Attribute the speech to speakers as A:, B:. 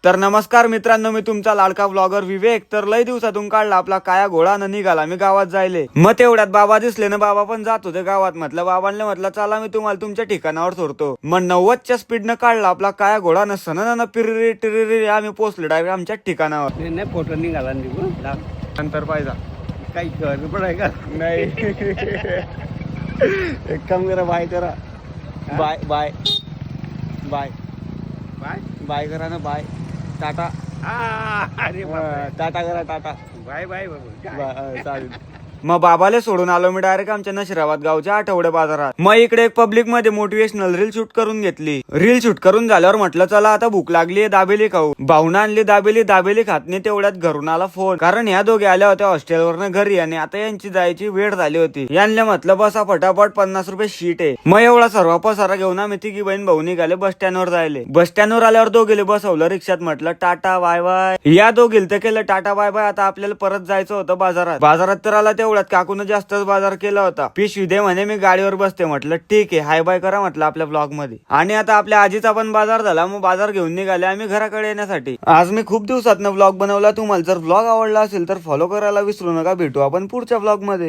A: तर नमस्कार मित्रांनो, मी तुमचा लाडका ब्लॉगर विवेक. तर लय दिवसातून काढला आपला काया घोडा न निघाला मी गावात जायले. मग तेवढ्यात बाबा दिसले ना, बाबा पण जात होते गावात. म्हटलं बाबांना, म्हटलं चला मी तुम्हाला तुमच्या ठिकाणावर सोडतो. मग 90च्या स्पीडनं काढला आपला काया घोडा न सण पिरिरी टिरिरी आम्ही पोहोचलो डायरेक्ट आमच्या ठिकाणावर.
B: नाही फोटो निघाला निघून
A: नंतर पाहिजे
B: काही कर पण आहे का
A: नाही. एक काम करा, बाय करा. Bye bye bye
B: bye
A: bye करा ना, बाय. टाटा.
B: अरे बाबा.
A: टाटा करा, टाटा.
B: बाय बाय बाबा.
A: चालेल. मग बाबाले सोडून आलो मी डायरेक्ट आमच्या नशिराबाद गावच्या आठवडे बाजारात. मग इकडे एक पब्लिक मध्ये मोटिवेशनल रील शूट करून घेतली. रील शूट करून झाल्यावर म्हटलं चला आता भूक लागली, दाबेली खाऊ. भाऊना आणली दाबेली खात नाही तेवढ्यात घरून आला फोन. कारण ह्या दोघे आल्या होत्या हॉस्टेलवरनं घरी आणि आता यांची जायची वेळ झाली होती. यांना म्हटलं बसा फटाफट, 50 रुपये शीट आहे. मग एवढा सर्व पसारा घेऊन आम्ही तिघी बहीण भाऊ निघाले बस स्टँडवर जायले. बस स्टँडवर आल्यावर दोघेले बसवलं रिक्षात. म्हटलं टाटा बाय बाय. या दोघील तर केलं टाटा बाय बाय. आता आपल्याला परत जायचं होतं बाजारात तर आला तेवढ्यात काकून जास्तच बाजार केला होता. पिशवी दे म्हणे, मी गाडीवर बसते. म्हटलं ठीक आहे, हाय बाय करा म्हटलं आपल्या ब्लॉग मध्ये. आणि आता आपल्या आजीचा पण बाजार झाला. मग बाजार घेऊन निघाले आम्ही घराकडे येण्यासाठी. आज मी खूप दिवसातनं ब्लॉग बनवला. तुम्हाला जर ब्लॉग आवडला असेल तर फॉलो करायला विसरू नका. भेटू आपण पुढच्या ब्लॉग मध्ये.